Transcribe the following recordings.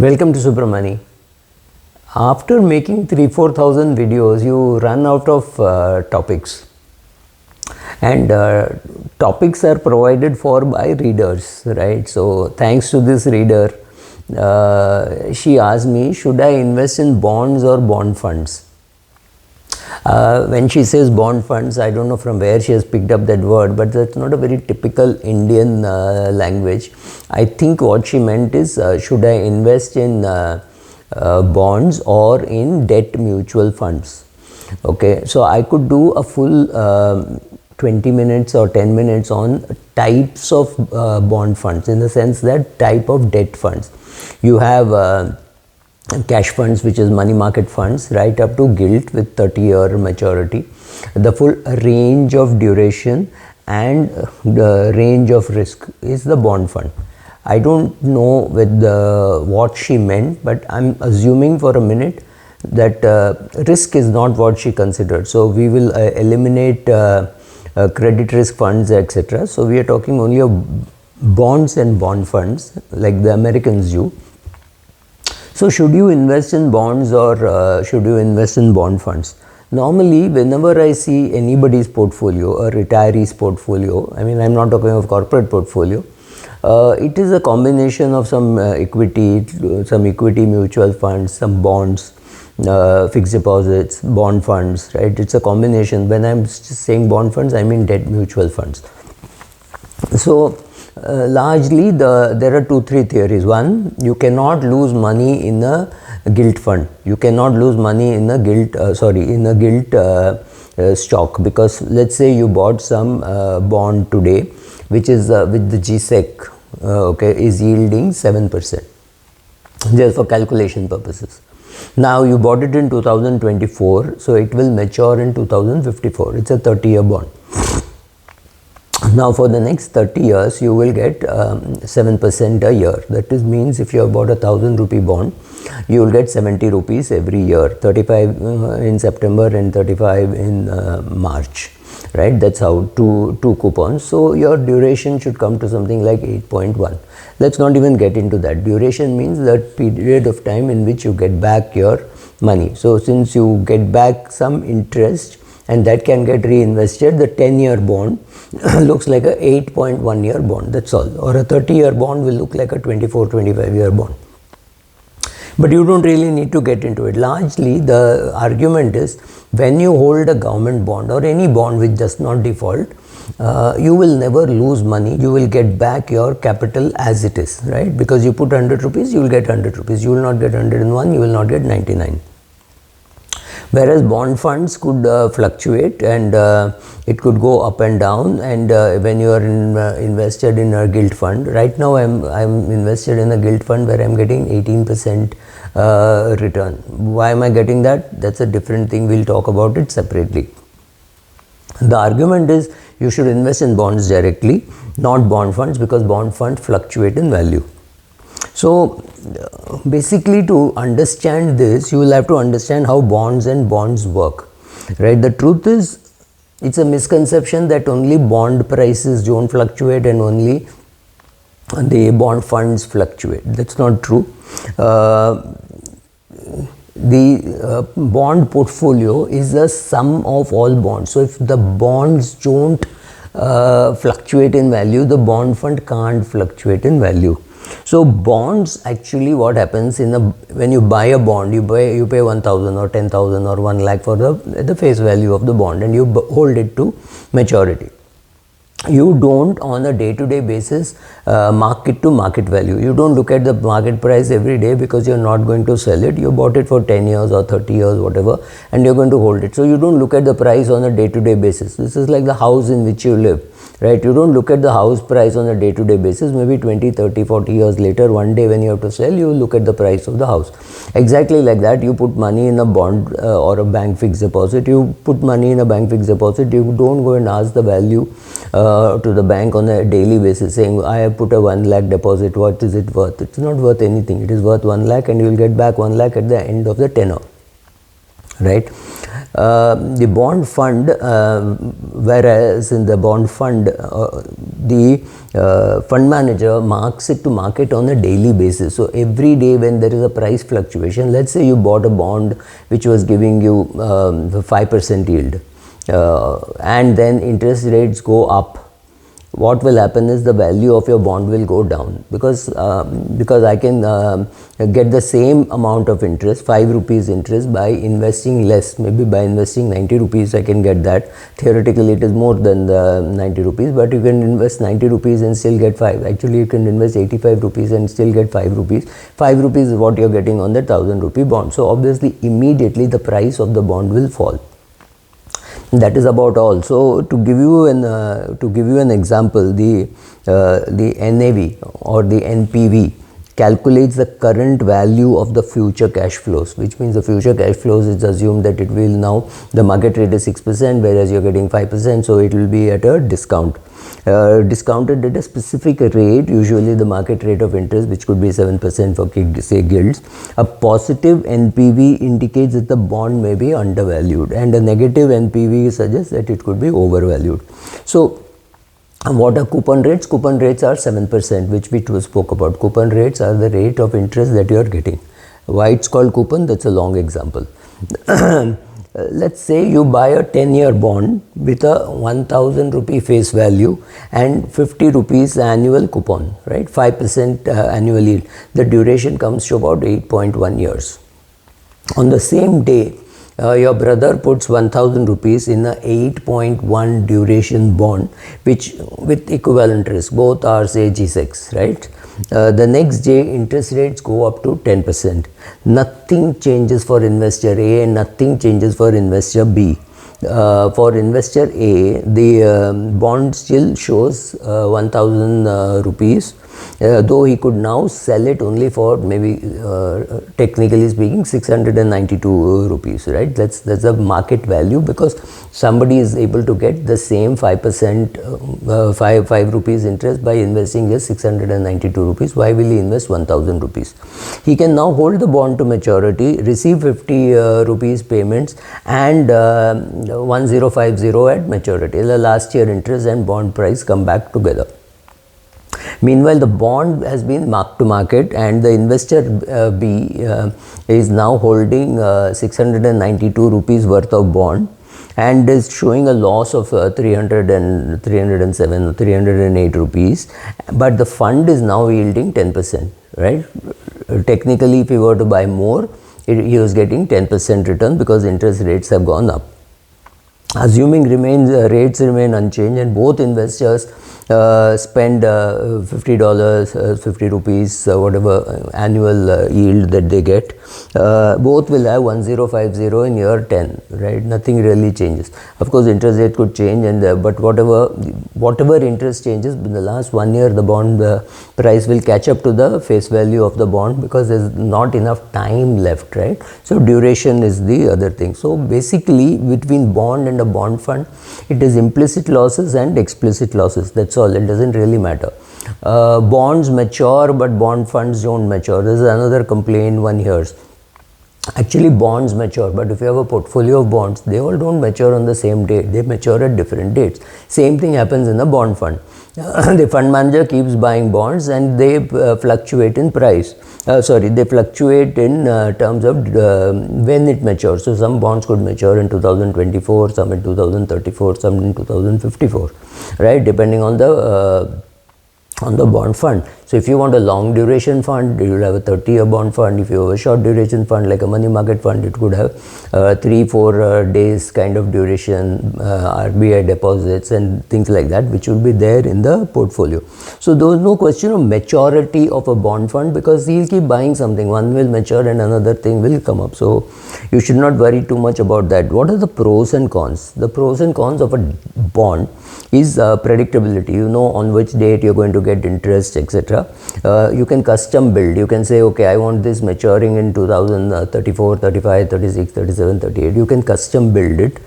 Welcome to Subramani. After making 3,000-4,000 videos, you run out of topics, and topics are provided for by readers, right? So thanks to this reader, she asked me, should I invest in bonds or bond funds? When she says bond funds, I don't know from where she has picked up that word, but that's not a very typical Indian language. I think what she meant is, should I invest in bonds or in debt mutual funds? Okay, so I could do a full 20 minutes or 10 minutes on types of bond funds, in the sense that type of debt funds. You have cash funds, which is money market funds, right up to gilt with 30-year maturity, the full range of duration and the range of risk is the bond fund. I don't know with what she meant, but I'm assuming for a minute that risk is not what she considered. So we will eliminate credit risk funds, etc. So we are talking only of bonds and bond funds like the Americans do. So should you invest in bonds or should you invest in bond funds? Normally, whenever I see anybody's portfolio, a retiree's portfolio, I mean, I'm not talking of corporate portfolio, it is a combination of some equity mutual funds, some bonds, fixed deposits, bond funds, right? It's a combination. When I'm saying bond funds, I mean debt mutual funds. So largely there are 2-3 theories. One, you cannot lose money in a gilt fund. You cannot lose money in a gilt stock, because let's say you bought some bond today, which is with the GSEC, okay, is yielding 7%, just for calculation purposes. Now you bought it in 2024, so it will mature in 2054. It's a 30-year bond. Now for the next 30 years, you will get 7% a year. That means if you have bought a 1,000 rupee bond, you will get 70 rupees every year, 35 in September and 35 in March, right? That's how two coupons. So your duration should come to something like 8.1. Let's not even get into that. Duration means that period of time in which you get back your money. So since you get back some interest, and that can get reinvested, the 10-year bond looks like a 8.1-year bond, that's all. Or a 30-year bond will look like a 24-25-year bond. But you don't really need to get into it. Largely, the argument is, when you hold a government bond or any bond which does not default, you will never lose money. You will get back your capital as it is, right? Because you put 100 rupees, you will get 100 rupees. You will not get 101, you will not get 99. Whereas bond funds could fluctuate, and it could go up and down. And when you are invested in a gilt fund, right now I'm invested in a gilt fund where I'm getting 18% return. Why am I getting that? That's a different thing. We'll talk about it separately. The argument is, you should invest in bonds directly, not bond funds, because bond funds fluctuate in value. So basically, to understand this, you will have to understand how bonds and bonds work, right? The truth is, it's a misconception that only bond prices don't fluctuate and only the bond funds fluctuate. That's not true. The bond portfolio is the sum of all bonds. So if the bonds don't fluctuate in value, the bond fund can't fluctuate in value. So bonds, actually what happens when you buy a bond, you pay 1,000 or 10,000 or 1 lakh for the face value of the bond, and you hold it to maturity. You don't on a day-to-day basis mark it to market value. You don't look at the market price every day, because you're not going to sell it. You bought it for 10 years or 30 years, whatever, and you're going to hold it. So you don't look at the price on a day-to-day basis. This is like the house in which you live, right? You don't look at the house price on a day-to-day basis. Maybe 20, 30, 40 years later, one day when you have to sell, you look at the price of the house. Exactly like that, you put money in a bond or a bank fixed deposit. You put money in a bank fixed deposit. You don't go and ask the value to the bank on a daily basis, saying, I have put a 1 lakh deposit, what is it worth? It's not worth anything. It is worth 1 lakh, and you will get back 1 lakh at the end of the tenor, right? The bond fund, whereas in the bond fund, the fund manager marks it to market on a daily basis. So every day when there is a price fluctuation, let's say you bought a bond which was giving you 5% yield, and then interest rates go up, what will happen is the value of your bond will go down, because I can get the same amount of interest, 5 rupees interest, by investing less. Maybe by investing 90 rupees I can get that. Theoretically it is more than the 90 rupees, but you can invest 90 rupees and still get 5. Actually you can invest 85 rupees and still get 5 rupees. 5 rupees is what you are getting on the 1000 rupee bond. So obviously immediately the price of the bond will fall. That is about all. So to give you an example, the NAV or the NPV calculates the current value of the future cash flows, which means the future cash flows is assumed that it will now, the market rate is 6%, whereas you're getting 5%, so it will be at a discount. Discounted at a specific rate, usually the market rate of interest, which could be 7% for say gilts. A positive NPV indicates that the bond may be undervalued, and a negative NPV suggests that it could be overvalued. So what are coupon rates? Coupon rates are 7%, which we spoke about. Coupon rates are the rate of interest that you are getting. Why it's called coupon? That's a long example. Let's say you buy a 10-year bond with a 1000 rupee face value and 50 rupees annual coupon, right? 5% annual yield. The duration comes to about 8.1 years. On the same day, your brother puts 1000 rupees in a 8.1 duration bond, which with equivalent risk, both are say G6, right? The next day interest rates go up to 10%. Nothing changes for investor A and nothing changes for investor B. For investor A, the bond still shows 1000 rupees, though he could now sell it only for maybe technically speaking 692 rupees, right? That's a market value, because somebody is able to get the same 5% 5 rupees interest by investing just 692 rupees. Why will he invest 1000 rupees? He can now hold the bond to maturity, receive 50 rupees payments, and 1050 at maturity. The last year interest and bond price come back together. Meanwhile, the bond has been marked to market, and the investor B is now holding 692 rupees worth of bond and is showing a loss of 307 or 308 rupees, but the fund is now yielding 10%, right? Technically, if he were to buy more, he was getting 10% return because interest rates have gone up. Assuming rates remain unchanged and both investors spend $50, 50 rupees, whatever annual yield that they get, both will have 1050 in year 10, right? Nothing really changes. Of course, interest rate could change, and but whatever interest changes in the last 1 year, the bond price will catch up to the face value of the bond, because there's not enough time left, right? So duration is the other thing. So basically, between bond and a bond fund, it is implicit losses and explicit losses. That's all. It doesn't really matter. Bonds mature, but bond funds don't mature. This is another complaint one hears. Actually, bonds mature, but if you have a portfolio of bonds, they all don't mature on the same date. They mature at different dates. Same thing happens in a bond fund. The fund manager keeps buying bonds, and they fluctuate in price. They fluctuate in terms of when it matures. So some bonds could mature in 2024, some in 2034, some in 2054, right? Depending on the bond fund. So if you want a long duration fund, you will have a 30-year bond fund. If you have a short duration fund like a money market fund, it could have 3-4 days kind of duration, RBI deposits and things like that, which will be there in the portfolio. So there is no question of maturity of a bond fund, because he'll keep buying something. One will mature and another thing will come up. So you should not worry too much about that. What are the pros and cons? The pros and cons of a bond is predictability. You know on which date you're going to get interest, etc. You can custom build. You can say, okay, I want this maturing in 2034, 35, 36, 37, 38. You can custom build it,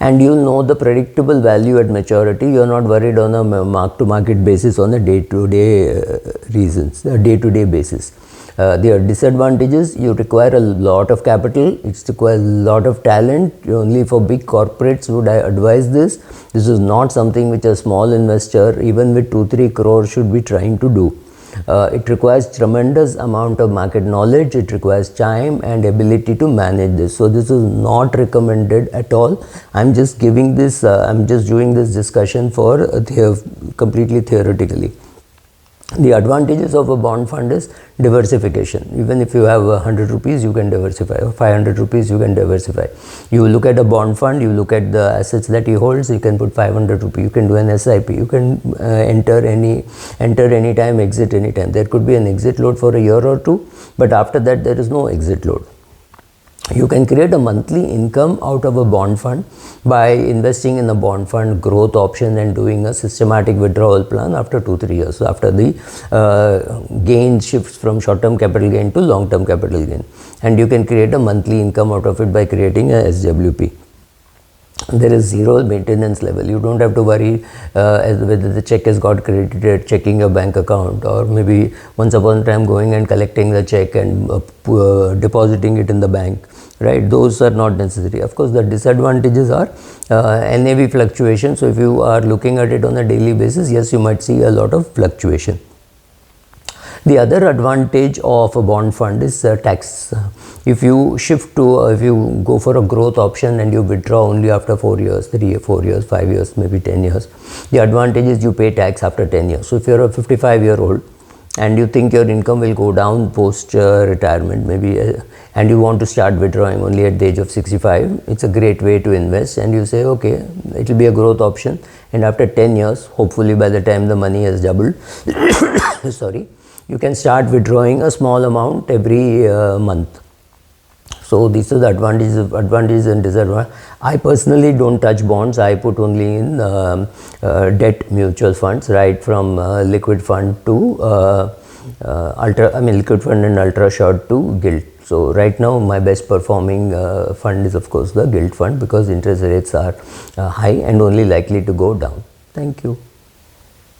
and you'll know the predictable value at maturity. You're not worried on a mark-to-market basis, on a day-to-day basis. Their disadvantages: you require a lot of capital, it requires a lot of talent. Only for big corporates would I advise this. This is not something which a small investor, even with 2-3 crores, should be trying to do. It requires tremendous amount of market knowledge, it requires time and ability to manage this. So this is not recommended at all. I'm just giving this, I'm just doing this discussion for completely theoretically. The advantages of a bond fund is diversification. Even if you have 100 rupees, you can diversify, or 500 rupees, you can diversify. You look at a bond fund, you look at the assets that he holds, you can put 500 rupees, you can do an SIP, you can enter any time, exit any time. There could be an exit load for a year or two, but after that there is no exit load. You can create a monthly income out of a bond fund by investing in a bond fund growth option and doing a systematic withdrawal plan after 2-3 years. So after the gain shifts from short-term capital gain to long-term capital gain, and you can create a monthly income out of it by creating a SWP. There is zero maintenance level. You don't have to worry whether the check has got credited, checking your bank account, or maybe once upon a time going and collecting the check and depositing it in the bank, right? Those are not necessary. Of course, the disadvantages are NAV fluctuation. So if you are looking at it on a daily basis, yes, you might see a lot of fluctuation. The other advantage of a bond fund is tax. If you shift to, if you go for a growth option and you withdraw only after 4 years, 3 years, 4 years, 5 years, maybe 10 years, the advantage is you pay tax after 10 years. So if you're a 55-year-old and you think your income will go down post retirement, maybe, and you want to start withdrawing only at the age of 65, it's a great way to invest. And you say, okay, it will be a growth option, and after 10 years, hopefully by the time the money has doubled, sorry, you can start withdrawing a small amount every month. So these are the advantages and disadvantages. I personally don't touch bonds. I put only in debt mutual funds, right from liquid fund to liquid fund and ultra short to gilt. So right now my best performing fund is of course the gilt fund, because interest rates are high and only likely to go down. Thank you.